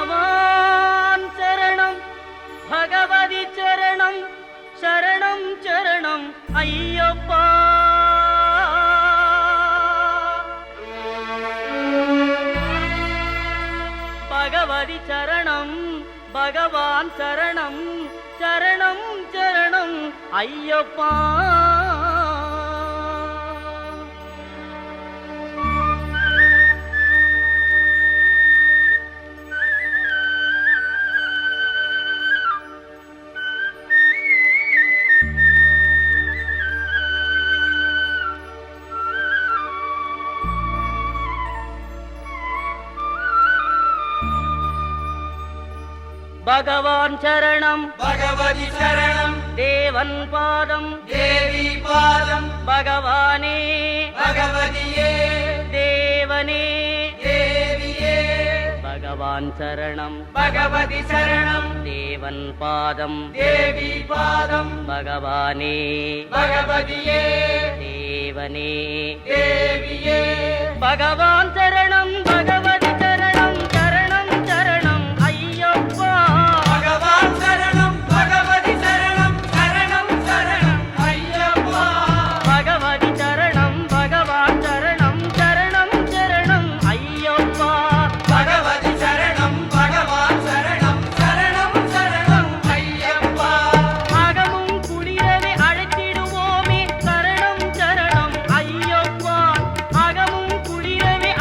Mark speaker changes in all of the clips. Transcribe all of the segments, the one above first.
Speaker 1: பகவான் சரணம் பகவதி சரணம் சரணம் சரணம் ஐயப்பா. பகவதி சரணம் பகவான் சரணம் சரணம் சரணம் ஐயப்பா. பகவான் சரணம்
Speaker 2: பகவதி சரணம்
Speaker 1: தேவன் பாதம்
Speaker 2: தேவி பாதம்
Speaker 1: பகவானே
Speaker 2: பகவதியே
Speaker 1: தேவனே
Speaker 2: தேவியே
Speaker 1: பகவான் சரணம்
Speaker 2: பகவதி சரணம்
Speaker 1: தேவன் பாதம்
Speaker 2: தேவி பாதம்
Speaker 1: பகவானே
Speaker 2: பகவதியே
Speaker 1: தேவனே
Speaker 2: தேவியே
Speaker 1: பகவான் சரணம் பகவதி சரணம் சரணம் சரணம் ஐயப்பா.
Speaker 2: பகவான் சரணம் பகவதி சரணம் சரணம் சரணம் ஐயப்பா.
Speaker 1: பகவதி சரணம் பகவான் சரணம் சரணம் சரணம் ஐயப்பா.
Speaker 2: பகவதி சரணம் பகவான் சரணம் சரணம் சரணம் ஐயப்பா.
Speaker 1: அகமும் குளிரவே அழைத்திடுவோமே சரணம் சரணம் ஐயப்பா. அகமும் குளிரவே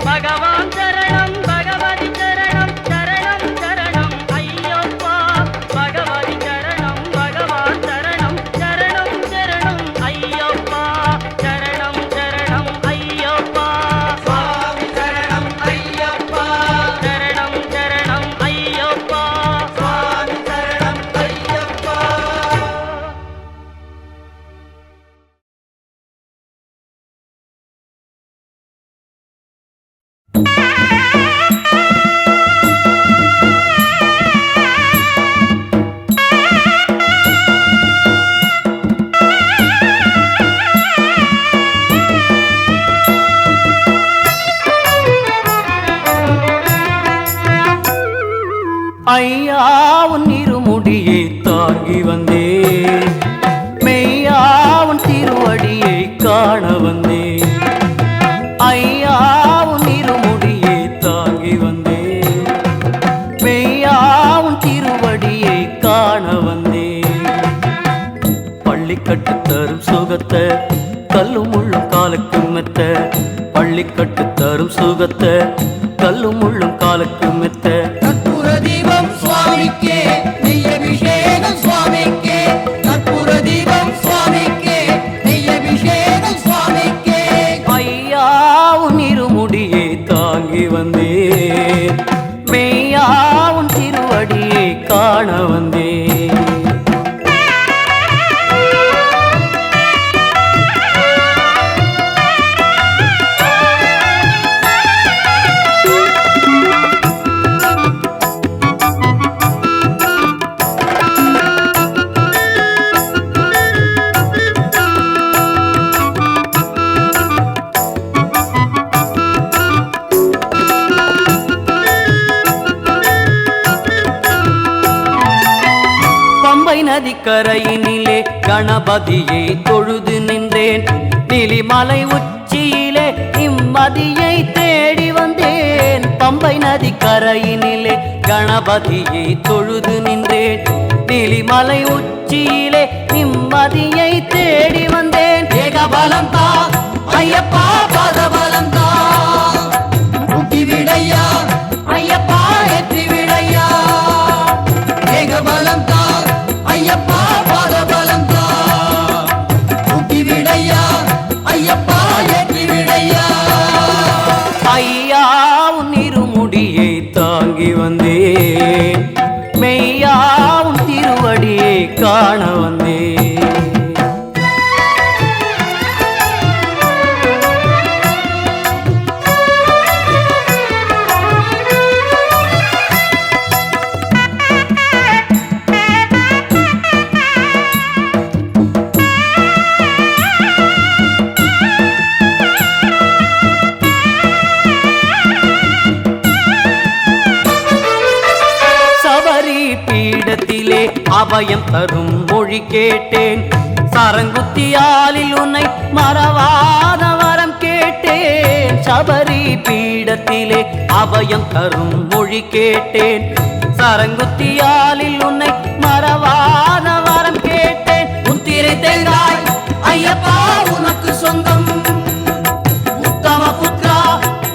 Speaker 1: பகவான் சரணம் பகவதி சரணம் சரணம் சரணம் ஐயப்பா பகவதி சரணம் பகவான் சரணம் சரணம் சரணம் ஐயப்பா சரணம் சரணம் ஐயப்பா
Speaker 2: சுவாமி சரணம் ஐயப்பா
Speaker 1: சரணம் சரணம் ஐயப்பா
Speaker 2: சுவாமி சரணம் ஐயப்பா
Speaker 3: ஐயா உன் இருமுடியை தாங்கி வந்தேன் மெய்யா உன் திருவடியை காண வந்தேன் ஐயா உன் இருமுடியை தாங்கி வந்தேன் மெய்யா உன் திருவடியை காண வந்தேன் பள்ளிக்கட்டு தரும் சுகத்தை கல்லும் முள்ளும் காலுக்கு மெத்த பள்ளிக்கட்டு தரும் சுகத்தை கல்லும் முள்ளும் காலுக்கு மெத்த
Speaker 2: கற்பூர தீபம் சுவாமிக்கே நெய்யபிஷேகம் சுவாமிக்கே கற்பூர தீபம் சுவாமிக்கே நெய்யபிஷேகம் சுவாமிக்கே
Speaker 3: ஐயா உன் இருமுடியை தாங்கி வந்தேன் மெய்யா உன் திருவடியை காண வந்தேன் பம்பை நதிக்கரையினிலே கணபதியை தொழுது நின்றேன் நீலிமலை உச்சியிலே நிம்மதியை தேடி வந்தேன் பம்பை நதிக்கரையினிலே கணபதியை தொழுது நின்றேன் நீலிமலை உச்சியிலே நிம்மதியை தேடி வந்தேன்
Speaker 2: ஏகபலம் தா ஐயப்பா பாதபலம் தா முக்தி விடையா ஐயப்பா ஏற்றி விடையா ஏகபலம் தா ஐயப்பா பாதபலம் தா முக்தி விடையா ஐயப்பா ஏற்றி விடையா
Speaker 3: ஐயா உன் இருமுடியை தாங்கி வந்தேன் மெய்யா உன் திருவடியை காண வந்தேன் சபரி பீடத்திலே அபயம் தரும் மொழி கேட்டேன் சரங்குத்தியாலில் உன்னை மறவாத வரம் கேட்டேன் சபரி பீடத்திலே அபயம் தரும் மொழி கேட்டேன் சரங்குத்தியாலில் உன்னை மறவாத வரம் கேட்டேன்
Speaker 2: முத்திரை தேங்காய் ஐயப்பா உனக்கு சொந்தம் உத்தம புத்ரா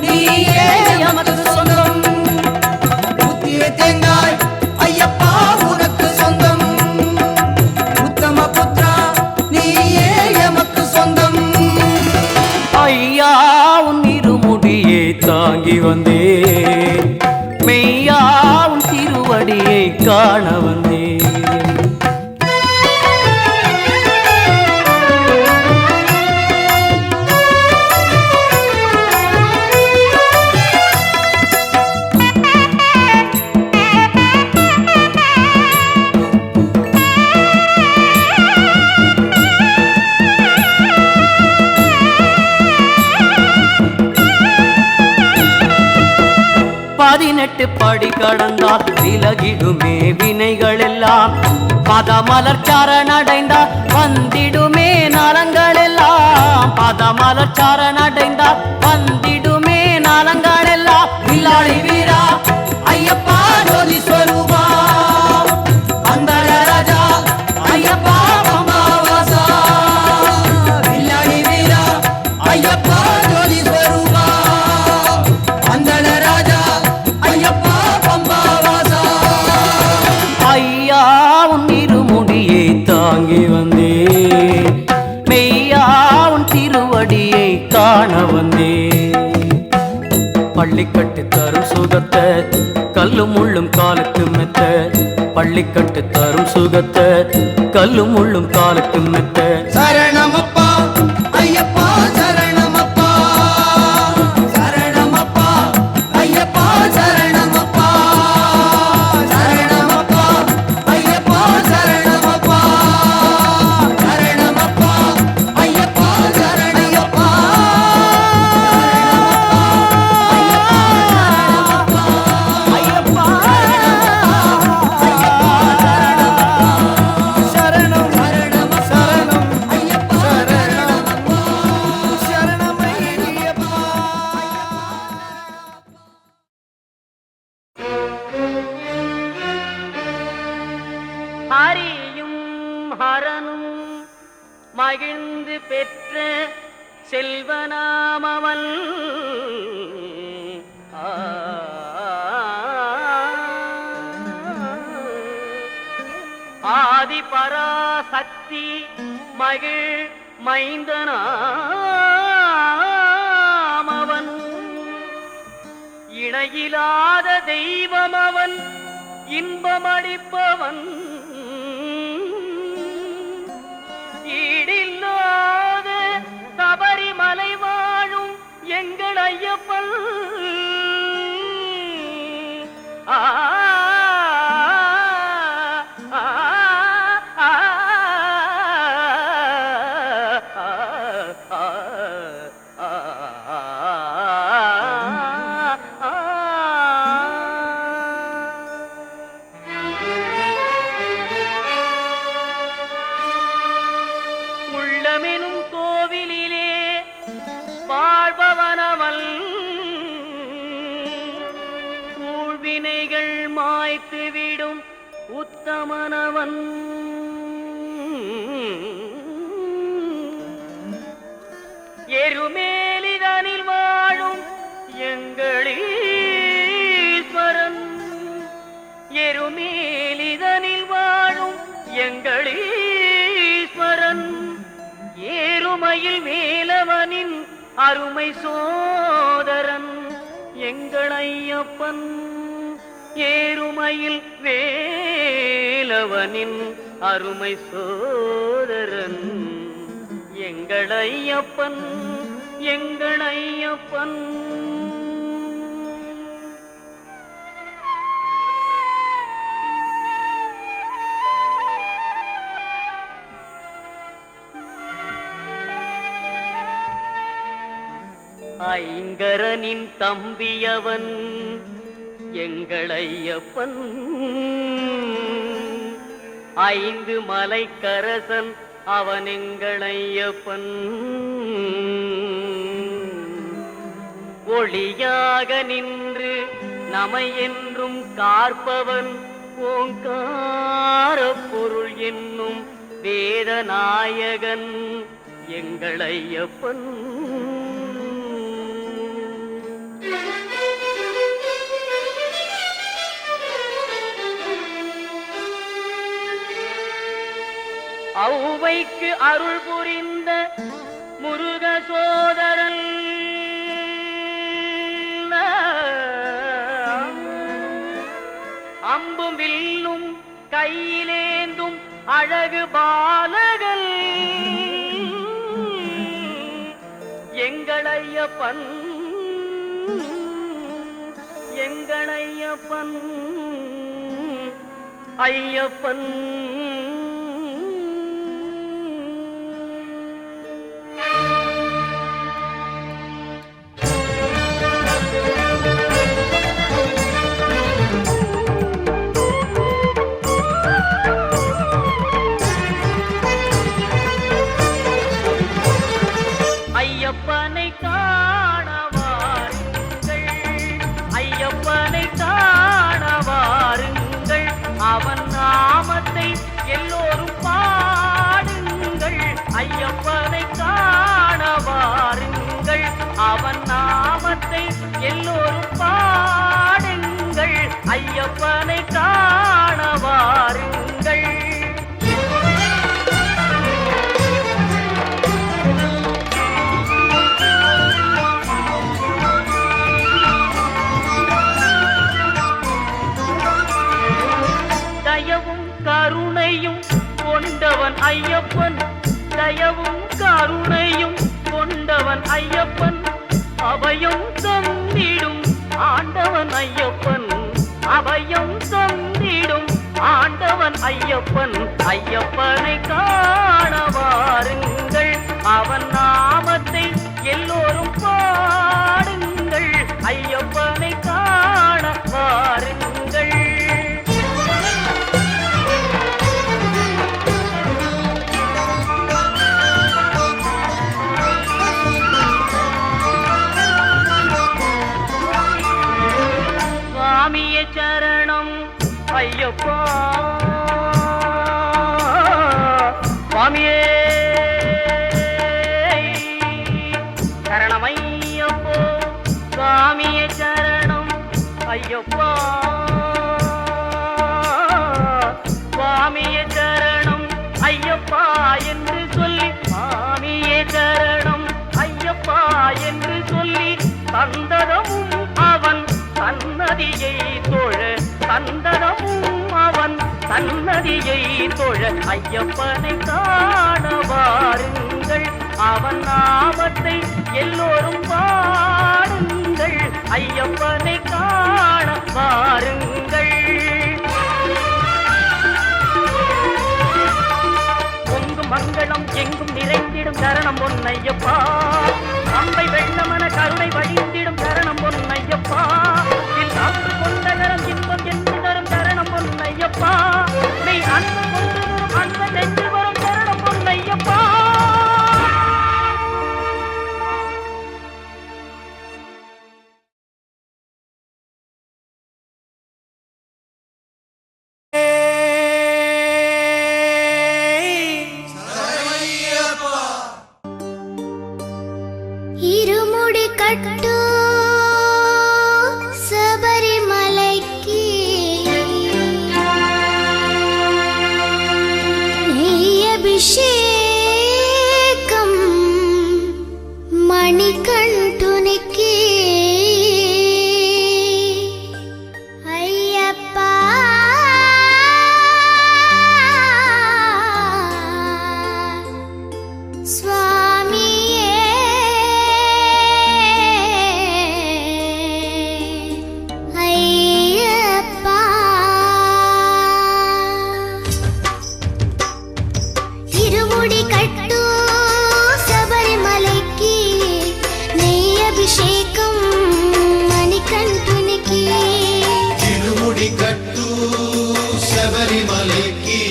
Speaker 2: நீயே எமக்கு சொந்தம் முத்திரை தேங்காய் ஐயப்பா உனக்கு சொந்தம் உத்தம புத்ரா நீயே எமக்கு சொந்தம்
Speaker 3: ஐயா உன் இருமுடியை தாங்கி வந்தேன் மெய்யா உன் திருவடியை காண வந்தேன் பதினெட்டு படி கடந்தால் விலகிடுமே வினைகள் எல்லாம் பதமலர் சரணடைந்தால் வந்திடுமே நலங்கள் எல்லாம் பதமலர் சரணடைந்தால் வந்திடுமே நலங்கள் எல்லாம்
Speaker 2: வில்லாளி வீரா ஐயப்பா ஜோதி ஸ்வரூபா அந்தர ராஜா ஐயப்பா பம்பாவாசா வில்லாளி வீரா ஐயப்பா ஜோதி ஸ்வரூபா
Speaker 3: பள்ளி கட்டு தரும் சுகத்தை கல்லும் முள்ளும் காலுக்கு மெத்த பள்ளி கட்டு தரும் சுகத்தை கல்லும் முள்ளும் காலுக்கு மெத்த
Speaker 2: சரணமப்பா ஐயப்பா சரணமப்பா சரணமப்பா ஐயப்பா சரணமப்பா சரணமப்பா ஐயப்பா சரணமப்பா சரணமப்பா ஐயப்பா சரணமப்பா ஐயப்பா சரணம் சரணம் சரணம் ஐயப்பா சரணமப்பா சரணம் ஐயப்பா
Speaker 1: ஹரியும் ஹரனும் மகிழ்ந்து பெற்ற செல்வனாமவன் ஆதி பராசக்தி மகிழ் மைந்தனாமவன் இணையிலாத தெய்வம் அவன் இன்பமளிப்பவன் ஈடில்லாத சபரிமலை வாழும் எங்கள் ஐயப்பன் ஆ ஆ, ஆ, ஆ, ஆ, உள்ளமெனும் கோவிலிலே வாழ்பவனவன் ஊழ்வினைகள் மாய்த்துவிடும் உத்தமனவன் எருமேலிதனில் வாழும் எங்களீஸ்வரன் எருமேலிதனில் வாழும் எங்களீஸ்வரன் ஏறுமையில் வேலவனின் அருமை சோதரன் எங்கள் ஐயப்பன் ஏறுமையில் வேலவனின் அருமை சோதரன் எங்கள் ஐயப்பன் எங்கள் ஐயப்பன் ஐங்கரனின் தம்பியவன் எங்கள் ஐயப்பன் ஐந்து மலைக்கரசன் அவன் எங்கள் ஐயப்பன் ஒளியாக நின்று நமை என்றும் காற்பவன் ஓங்கார பொருள் என்னும் வேதநாயகன் எங்கள் ஐயப்பன் ஔவைக்கு அருள் புரிந்த முருக சோதரன் அம்பும் வில்லும் கையிலேந்தும் அழகு பாலகன் எங்கள் ஐயப்பன் எங்கள் ஐயப்பன் ஐயப்பன் ஐயப்பனை காண வாருங்கள் ஐயப்பனை காண வாருங்கள் அவன் நாமத்தை எல்லோரும் பாடுங்கள் ஐயப்பனை காண வாருங்கள் அவன் நாமத்தை எல்லோரும் பாடுங்கள் ஐயப்பனை காண வாருங்கள் தயவும் கருணையும் கொண்டவன் ஐயப்பன், அபயம் தந்திடும் ஆண்டவன் ஐயப்பன், அபயம் தந்திடும் ஆண்டவன் ஐயப்பன். ஐயப்பனை காண வாருங்கள், அவன் நாமத்தை எல்லோரும் பாடுங்கள். ஐயப்பனை காண வாருங்கள். சுவாமியே சரணம் ஐயப்பா, சுவாமியே சரணம் ஐயப்போ, சுவாமியே சரணம் ஐயப்பா, சுவாமியே சரணம் ஐயப்பா என்று சொல்லி, சுவாமியே சரணம் ஐயப்பா என்று சொல்லி தந்ததமும் அவன் சன்னதியை தொழ, தந்தனமும் அவன் சன்னதியை தொழ. ஐயப்பனை காண வாருங்கள், அவன் நாமத்தை எல்லோரும் பாடுங்கள். ஐயப்பனை காண வாருங்கள். பொங்கும் மங்களம் எங்கும் நிறைந்திடும் சரணம் பொன்னையப்பா, அம்பை வெள்ளமன கருணை வழிந்திடும் சரணம் பொன்னையப்பா, அன்பு கொண்ட கரம் இன்பம் என்று தரும் சரணம் பொன்னையப்பா, மெய் அன்பு கொண்டு வரும் அன்பு நெஞ்சு வரும் சரணம் பொன்னையப்பா.
Speaker 4: இருமுடி கட்டு சபரிமலைக்கு, நெய் அபிஷேகம் மணிகண்டுனிக்கு. ஐயப்பா சுவாமியே ஐயப்பா. இருமுடி கட்டு சபரிமலைக்கு, நெய் அபிஷேகம் மணிகண்டுனிக்கு.
Speaker 5: తిరుముడి కట్టు శబరిమలకి,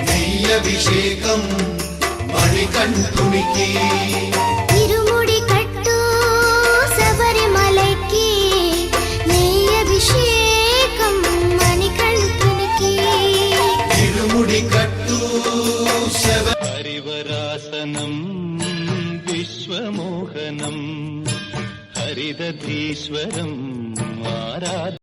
Speaker 5: నెయ్యభిషేకం మణికంఠునికి.
Speaker 4: இருமுடி கட்டு சபரிமலைக்கு, நெய் அபிஷேகம் மணிகண்டுனிக்கு.
Speaker 5: తిరుముడి కట్టు శబ
Speaker 6: హరివరాసనం విశ్వమోహనం హరిదధీశ్వరం ఆరాధ